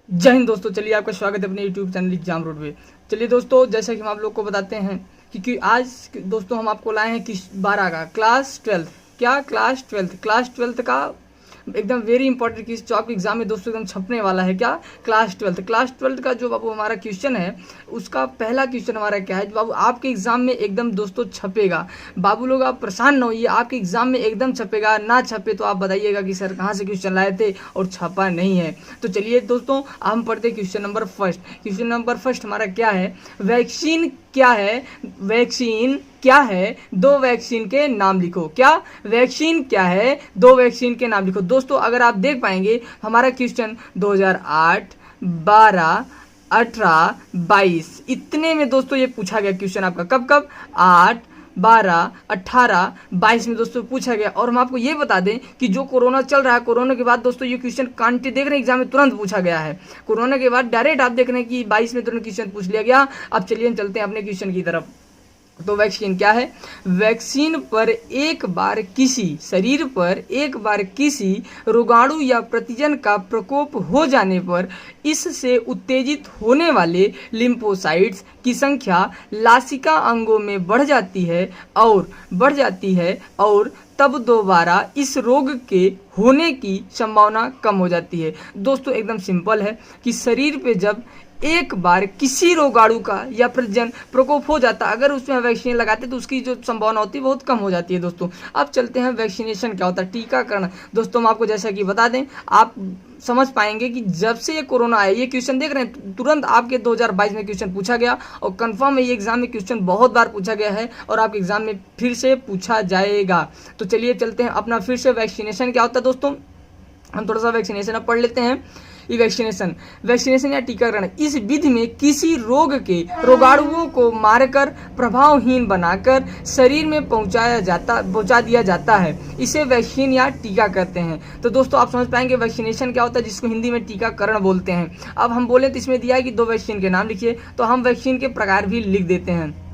जय हिंद दोस्तों। चलिए आपका स्वागत है अपने यूट्यूब चैनल एग्जाम रोड पे। चलिए दोस्तों, जैसा कि हम आप लोग को बताते हैं कि आज दोस्तों हम आपको लाए हैं कि 12 का क्लास 12 क्या क्लास ट्वेल्थ का एकदम वेरी इंपॉर्टेंट क्विज जो आपके एग्जाम में दोस्तों एकदम छपने वाला है। क्या क्लास ट्वेल्थ का जो बाबू हमारा क्वेश्चन है, उसका पहला क्वेश्चन हमारा क्या है जो बाबू आपके एग्जाम में एकदम दोस्तों छपेगा। बाबू लोग आप परेशान न होइए, आपके एग्जाम में एकदम छपेगा। ना छपे तो आप बताइएगा कि सर कहाँ से क्वेश्चन लाए थे और छपा नहीं है। तो चलिए दोस्तों, हम पढ़ते question number first. Question number first हमारा क्या है, वैक्सीन क्या है, वैक्सीन क्या है, दो वैक्सीन के नाम लिखो। क्या वैक्सीन क्या है, दो वैक्सीन के नाम लिखो। दोस्तों अगर आप देख पाएंगे हमारा क्वेश्चन 2008, 12, 18, 22 इतने में दोस्तों ये पूछा गया क्वेश्चन आपका। कब कब 8, 12, 18, 22 में दोस्तों पूछा गया। और हम आपको ये बता दें कि जो कोरोना चल रहा है, कोरोना के बाद दोस्तों ये क्वेश्चन कांटे देख रहे हैं एग्जाम में तुरंत पूछा गया है। कोरोना के बाद डायरेक्ट आप देख रहे हैं कि 22 में तुरंत क्वेश्चन पूछ लिया गया। अब चलिए हम चलते हैं अपने क्वेश्चन की तरफ। तो वैक्सीन क्या है, वैक्सीन पर एक बार किसी शरीर पर एक बार किसी रोगाणु या प्रतिजन का प्रकोप हो जाने पर इससे उत्तेजित होने वाले लिम्फोसाइट्स की संख्या लासिका अंगों में बढ़ जाती है और तब दोबारा इस रोग के होने की संभावना कम हो जाती है। दोस्तों एकदम सिंपल है कि शरीर पे जब एक बार किसी रोगाणु का या प्रजन प्रकोप हो जाता, अगर उसमें वैक्सीन लगाते तो उसकी जो संभावना होती है बहुत कम हो जाती है। दोस्तों अब चलते हैं वैक्सीनेशन क्या होता है, टीकाकरण। दोस्तों हम आपको जैसा कि बता दें, आप समझ पाएंगे कि जब से ये कोरोना आया, ये क्वेश्चन देख रहे हैं तुरंत आपके 2022 में क्वेश्चन पूछा गया और कंफर्म है ये एग्जाम में क्वेश्चन बहुत बार पूछा गया है और आपके एग्जाम में फिर से पूछा जाएगा। तो चलिए चलते हैं अपना फिर से वैक्सीनेशन क्या होता है। दोस्तों हम थोड़ा सा वैक्सीनेशन अब पढ़ लेते हैं। वैक्सीनेशन या टीकाकरण इस विधि में किसी रोग के रोगाणुओं को मारकर प्रभावहीन बनाकर शरीर में पहुंचा दिया जाता है। इसे वैक्सीन या टीका कहते हैं। तो दोस्तों आप समझ पाएंगे वैक्सीनेशन क्या होता है, जिसको हिंदी में टीकाकरण बोलते हैं। अब हम बोले तो इसमें दिया है कि दो वैक्सीन के नाम लिखिए, तो हम वैक्सीन के प्रकार भी लिख देते हैं।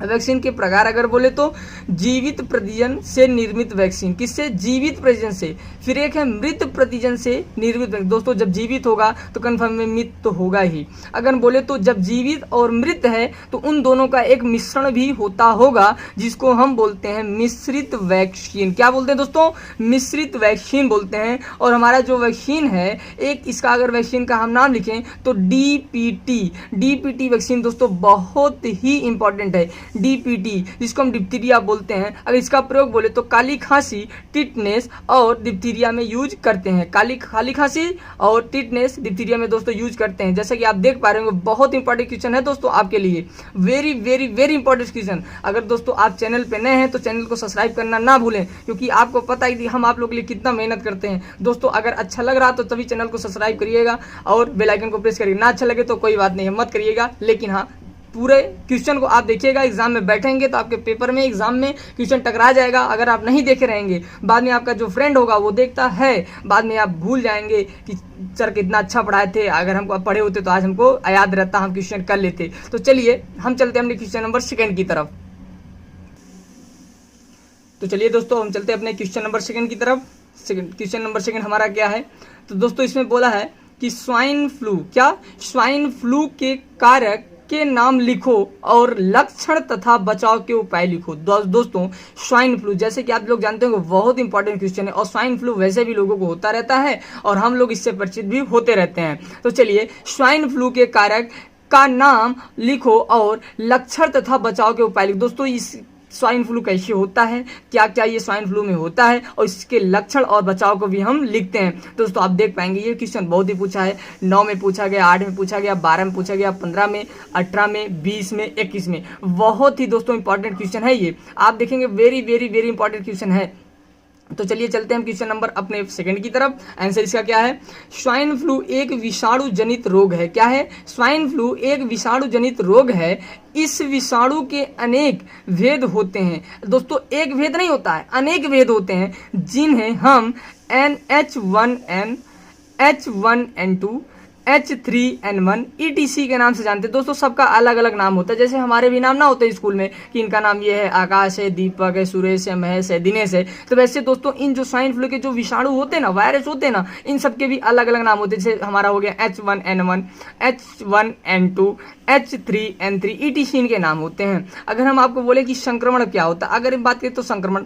वैक्सीन के प्रकार अगर बोले तो जीवित प्रतिजन से निर्मित वैक्सीन, किससे, जीवित प्रतिजन से। फिर एक है मृत प्रतिजन से निर्मित वैक्सीन। दोस्तों जब जीवित होगा तो कन्फर्म में मृत तो होगा ही। अगर बोले तो जब जीवित और मृत है तो उन दोनों का एक मिश्रण भी होता होगा, जिसको हम बोलते हैं मिश्रित वैक्सीन। क्या बोलते हैं दोस्तों, मिश्रित वैक्सीन बोलते हैं। और हमारा जो वैक्सीन है, एक इसका अगर वैक्सीन का हम नाम लिखें तो डीपीटी वैक्सीन दोस्तों बहुत ही इंपॉर्टेंट है। डीपीटी जिसको हम डिप्थीरिया बोलते हैं, अगर इसका प्रयोग बोले तो काली खांसी, टिटनेस और डिप्थीरिया में यूज करते हैं। काली खांसी और टिटनेस डिप्थीरिया में दोस्तों यूज करते हैं। जैसा कि आप देख पा रहे होंगे बहुत इंपॉर्टेंट क्वेश्चन है दोस्तों आपके लिए, very very very important question. अगर दोस्तों आप चैनल पे नए हैं तो चैनल को सब्सक्राइब करना ना भूलें, क्योंकि आपको पता ही हम आप लोग के लिए कितना मेहनत करते हैं। दोस्तों अगर अच्छा लग रहा तो तभी चैनल को सब्सक्राइब करिएगा और बेल आइकन को प्रेस करिएगा। ना अच्छा लगे तो कोई बात नहीं, मत करिएगा, लेकिन हाँ पूरे क्वेश्चन को आप देखिएगा। एग्जाम में बैठेंगे तो आपके पेपर में एग्जाम में क्वेश्चन टकरा जाएगा। अगर आप नहीं देखे रहेंगे, बाद में आपका जो फ्रेंड होगा वो देखता है, बाद में आप भूल जाएंगे कि सर कितना अच्छा पढ़ाए थे। अगर हमको पढ़े होते तो आज हमको याद रहता, हम क्वेश्चन कर लेते। तो चलिए हम चलते हैं अपने क्वेश्चन नंबर सेकंड की तरफ। तो चलिए दोस्तों हम चलते हैं अपने क्वेश्चन नंबर सेकंड की तरफ। क्वेश्चन नंबर सेकंड हमारा क्या है, तो दोस्तों इसमें बोला है कि स्वाइन फ्लू के कारक के नाम लिखो और लक्षण तथा बचाव के उपाय लिखो। दोस्तों स्वाइन फ्लू जैसे कि आप लोग जानते हो बहुत इंपॉर्टेंट क्वेश्चन है, और स्वाइन फ्लू वैसे भी लोगों को होता रहता है और हम लोग इससे परिचित भी होते रहते हैं। तो चलिए स्वाइन फ्लू के कारक का नाम लिखो और लक्षण तथा बचाव के उपाय लिखो। दोस्तों इस स्वाइन फ्लू कैसे होता है, क्या क्या ये स्वाइन फ्लू में होता है, और इसके लक्षण और बचाव को भी हम लिखते हैं। दोस्तों आप देख पाएंगे ये क्वेश्चन बहुत ही पूछा है, 9 में पूछा गया, 8 में पूछा गया, 12 में पूछा गया, 15 में, 18 में, 20 में, 21 में। बहुत ही दोस्तों इंपॉर्टेंट क्वेश्चन है ये, आप देखेंगे very very very important question है। तो चलिए चलते हैं क्वेश्चन नंबर अपने सेकंड की तरफ। आंसर इसका क्या है, स्वाइन फ्लू एक विषाणु जनित रोग है। क्या है, स्वाइन फ्लू एक विषाणु जनित रोग है। इस विषाणु के अनेक भेद होते हैं। दोस्तों एक भेद नहीं होता है, अनेक भेद होते हैं, जिन्हें हम NH1N, H1N2, H3N1 ETC के नाम से जानते हैं। दोस्तों सबका अलग अलग नाम होता है, जैसे हमारे भी नाम ना होते स्कूल में कि इनका नाम ये है, आकाश है, दीपक है, सुरेश है, महेश है, दिनेश है। तो वैसे दोस्तों इन जो स्वाइन फ्लू के जो विषाणु होते हैं ना, वायरस होते हैं ना, इन सबके भी अलग अलग नाम होते हैं। जैसे हमारा हो गया H1N1, H1N2, H3N3 ETC इनके नाम होते हैं। अगर हम आपको बोले कि संक्रमण क्या होता है, अगर बात करें तो संक्रमण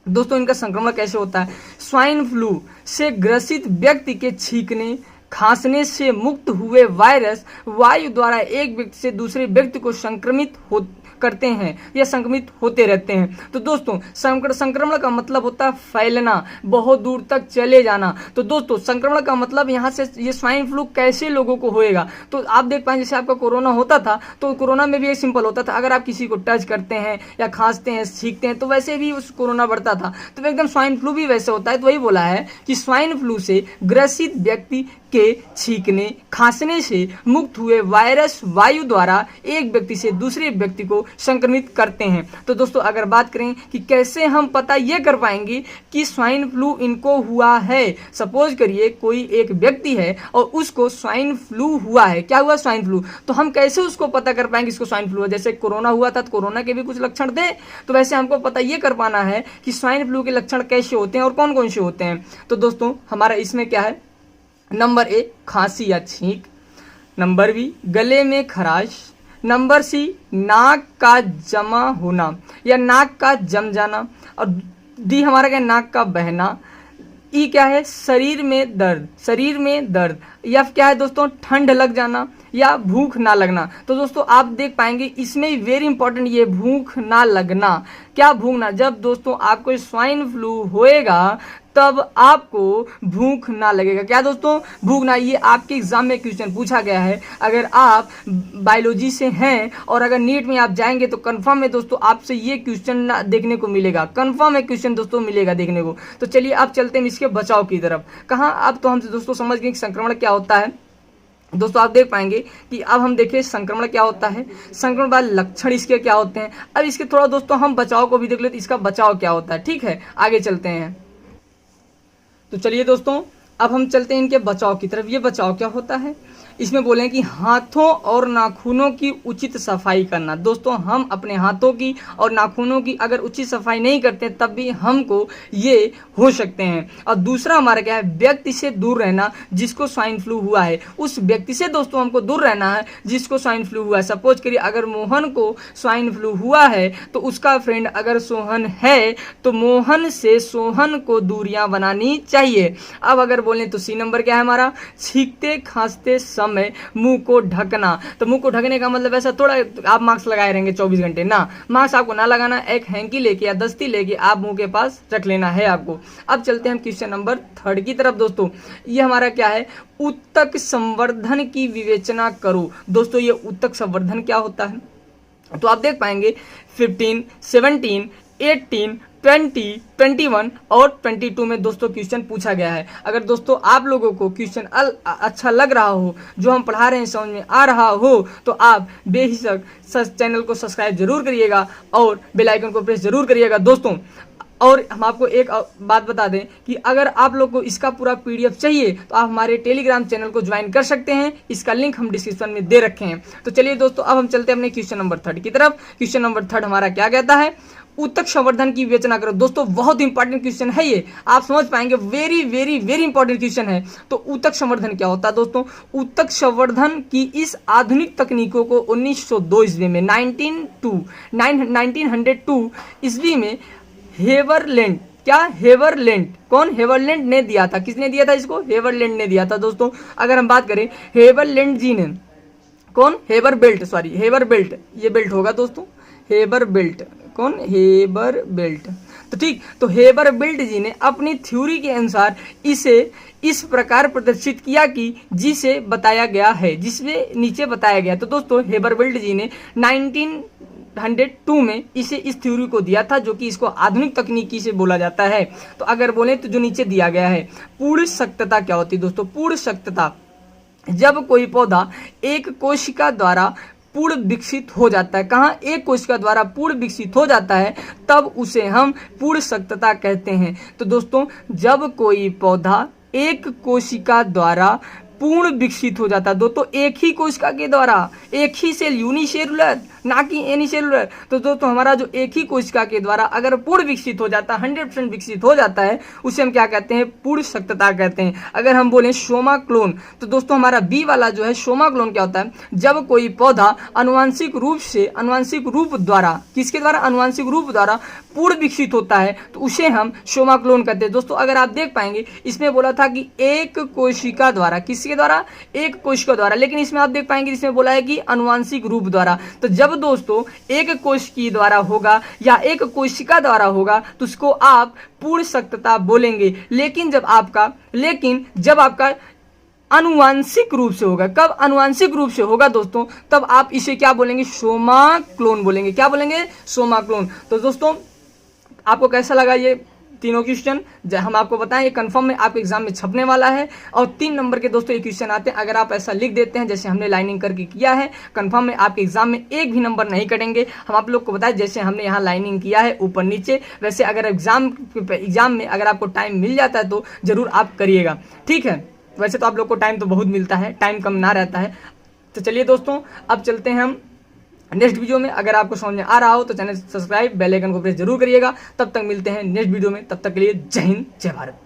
दोस्तों इनका संक्रमण कैसे होता है, स्वाइन फ्लू से ग्रसित व्यक्ति के छींकने खांसने से मुक्त हुए वायरस वायु द्वारा एक व्यक्ति से दूसरे व्यक्ति को संक्रमित करते हैं या संक्रमित होते रहते हैं। तो दोस्तों संक्रमण का मतलब होता है फैलना, बहुत दूर तक चले जाना। तो दोस्तों संक्रमण का मतलब यहाँ से ये स्वाइन फ्लू कैसे लोगों को होएगा, तो आप देख पाए जैसे आपका कोरोना होता था, तो कोरोना में भी एक सिंपल होता था, अगर आप किसी को टच करते हैं या खांसते हैं, छींकते हैं, तो वैसे भी उस कोरोना बढ़ता था। तो एकदम स्वाइन फ्लू भी वैसे होता है। तो वही बोला है कि स्वाइन फ्लू से ग्रसित व्यक्ति के छींकने खांसने से मुक्त हुए वायरस वायु द्वारा एक व्यक्ति से दूसरे व्यक्ति को संक्रमित करते हैं। तो दोस्तों अगर बात करें कि कैसे हम पता ये कर पाएंगे कि स्वाइन फ्लू इनको हुआ है, सपोज करिए कोई एक व्यक्ति है और उसको स्वाइन फ्लू हुआ है, क्या हुआ, स्वाइन फ्लू, तो हम कैसे उसको पता कर पाएंगे इसको स्वाइन फ्लू है। जैसे कोरोना हुआ था तो कोरोना के भी कुछ लक्षण थे, तो वैसे हमको पता ये कर पाना है कि स्वाइन फ्लू के लक्षण कैसे होते हैं और कौन कौन से होते हैं। तो दोस्तों हमारा इसमें क्या है, नंबर ए खांसी या छींक, नंबर बी गले में खराश, नंबर सी नाक का जमा होना या नाक का जम जाना, और डी हमारा क्या, नाक का बहना, ई क्या है, शरीर में दर्द, या क्या है दोस्तों, ठंड लग जाना या भूख ना लगना। तो दोस्तों आप देख पाएंगे इसमें वेरी इंपॉर्टेंट ये भूख ना लगना। क्या भूख ना, जब दोस्तों आपको स्वाइन फ्लू होएगा तब आपको भूख ना लगेगा। क्या दोस्तों, भूख ना, ये आपके एग्जाम में क्वेश्चन पूछा गया है। अगर आप बायोलॉजी से हैं और अगर नीट में आप जाएंगे तो कंफर्म है दोस्तों आपसे ये क्वेश्चन देखने को मिलेगा, कंफर्म है क्वेश्चन दोस्तों मिलेगा देखने को। तो चलिए अब चलते हैं इसके बचाव की तरफ। कहाँ, अब तो हम दोस्तों समझ गए कि संक्रमण क्या होता है। दोस्तों आप देख पाएंगे कि अब हम देखें संक्रमण क्या होता है, संक्रमण बाद लक्षण इसके क्या होते हैं। अब इसके थोड़ा दोस्तों हम बचाव को भी देख लेते, इसका बचाव क्या होता है। ठीक है, आगे चलते हैं। तो चलिए दोस्तों अब हम चलते हैं इनके बचाव की तरफ। ये बचाव क्या होता है, इसमें बोले कि हाथों और नाखूनों की उचित सफाई करना। दोस्तों हम अपने हाथों की और नाखूनों की अगर उचित सफाई नहीं करते तब भी हमको ये हो सकते हैं। और दूसरा हमारा क्या है, व्यक्ति से दूर रहना जिसको स्वाइन फ्लू हुआ है, उस व्यक्ति से दोस्तों हमको दूर रहना है जिसको स्वाइन फ्लू हुआ है। सपोज करिए अगर मोहन को स्वाइन फ्लू हुआ है तो उसका फ्रेंड अगर सोहन है तो मोहन से सोहन को दूरियां बनानी चाहिए। अब अगर बोले तो सी नंबर क्या है हमारा, छींकते खांसते समय मुंह को ढकना। तो मुंह को ढकने का मतलब ऐसा थोड़ा आप मास्क लगाए रहेंगे 24 घंटे ना, मास्क आपको ना लगाना, एक हैंकी लेके या दस्ती लेके आप मुंह के पास रख लेना है आपको। अब चलते हैं हम क्वेश्चन नंबर 3 की तरफ। दोस्तों ये हमारा क्या है, ऊतक संवर्धन की विवेचना करो। दोस्तों ये ऊतक संवर्धन क्या होता है, तो आप देख पाएंगे 15, 17, 18, 20, 21 और 22 में दोस्तों क्वेश्चन पूछा गया है। अगर दोस्तों आप लोगों को क्वेश्चन अच्छा लग रहा हो, जो हम पढ़ा रहे हैं समझ में आ रहा हो, तो आप बेहिचक चैनल को सब्सक्राइब जरूर करिएगा और बेल आइकन को प्रेस जरूर करिएगा दोस्तों। और हम आपको एक बात बता दें कि अगर आप लोग को इसका पूरा PDF चाहिए तो आप हमारे टेलीग्राम चैनल को ज्वाइन कर सकते हैं, इसका लिंक हम डिस्क्रिप्शन में दे रखे हैं। तो चलिए दोस्तों अब हम चलते हैं अपने क्वेश्चन नंबर 3 की तरफ। क्वेश्चन नंबर 3 हमारा क्या कहता है, ऊतक संवर्धन की विवेचना करो। दोस्तों बहुत इंपॉर्टेंट क्वेश्चन है ये, आप समझ पाएंगे, very very very important question है। तो ऊतक संवर्धन क्या होता है दोस्तों, ऊतक संवर्धन की इस आधुनिक तकनीकों को 1902 ईस्वी में 1902 ईस्वी में हेवरलैंड, क्या हेवरलैंड, कौन, हेवरलैंड ने दिया था। किसने दिया था इसको, हेवरलैंड ने दिया था दोस्तों। अगर हम बात करें हेवरलैंड जी ने, कौन, Haber belt, sorry Haber belt, ये बेल्ट होगा दोस्तों, हेबर बेल्ट, कौन, हेबर बेल्ट। तो ठीक, तो हेबर बेल्ट जी ने अपनी थ्योरी के अनुसार इसे इस प्रकार प्रदर्शित किया कि जिसे बताया गया है, जिसमें नीचे बताया गया। तो दोस्तों हेबर बेल्ट जी ने 1902 में इसे इस थ्योरी को दिया था, जो कि इसको आधुनिक तकनीकी से बोला जाता है। तो अगर बोले तो जो नीचे दिया गया है, पूर्ण सख्तता क्या होती है दोस्तों, पूर्ण सख्तता जब कोई पौधा एक कोशिका द्वारा पूर्ण विकसित हो जाता है, कहाँ, एक कोशिका द्वारा पूर्ण विकसित हो जाता है, तब उसे हम पूर्ण सख्तता कहते हैं। तो दोस्तों जब कोई पौधा एक कोशिका द्वारा पूर्ण विकसित हो जाता है दोस्तों एक ही कोशिका के द्वारा, एक ही सेल, यूनिसेलुलर ना कि एनीसेलुलर। तो दोस्तों हमारा जो एक ही कोशिका के द्वारा अगर पूर्ण विकसित हो जाता है, 100% विकसित हो जाता है, उसे हम क्या कहते हैं, पूर्ण सख्तता कहते हैं। अगर हम बोलें सोमा क्लोन, तो दोस्तों हमारा बी वाला जो है सोमा क्लोन क्या होता है, जब कोई पौधा अनुवांशिक रूप द्वारा, किसके द्वारा, अनुवांशिक रूप द्वारा पूर्ण विकसित होता है, तो उसे हम सोमा क्लोन कहते हैं। दोस्तों अगर आप देख पाएंगे इसमें बोला था कि एक कोशिका द्वारा, किसके द्वारा, एक कोशिका द्वारा, लेकिन इसमें आप देख पाएंगे इसमें बोला है कि अनुवांशिक रूप द्वारा। तो जब दोस्तों एक कोशिका द्वारा होगा या एक कोशिका द्वारा होगा तो उसको आप पूर्ण सख्तता बोलेंगे। लेकिन जब आपका अनुवांशिक रूप से होगा, कब अनुवांशिक रूप से होगा दोस्तों, तब आप इसे क्या बोलेंगे, सोमा क्लोन बोलेंगे। क्या बोलेंगे, सोमा क्लोन। तो दोस्तों आपको कैसा लगा ये तीनों क्वेश्चन, हम आपको बताएं ये कंफर्म में आपके एग्जाम में छपने वाला है और 3 नंबर के दोस्तों ये क्वेश्चन आते हैं। अगर आप ऐसा लिख देते हैं जैसे हमने लाइनिंग करके किया है, कंफर्म में आपके एग्जाम में एक भी नंबर नहीं कटेंगे। हम आप लोग को बताएं जैसे हमने यहाँ लाइनिंग किया है ऊपर नीचे, वैसे अगर एग्जाम में अगर आपको टाइम मिल जाता है तो जरूर आप करिएगा, ठीक है। वैसे तो आप लोग को टाइम तो बहुत मिलता है, टाइम कम ना रहता है। तो चलिए दोस्तों अब चलते हैं हम नेक्स्ट वीडियो में। अगर आपको समझ में आ रहा हो तो चैनल सब्सक्राइब, बेल आइकन को प्रेस जरूर करिएगा। तब तक मिलते हैं नेक्स्ट वीडियो में, तब तक के लिए जय हिंद, जय भारत।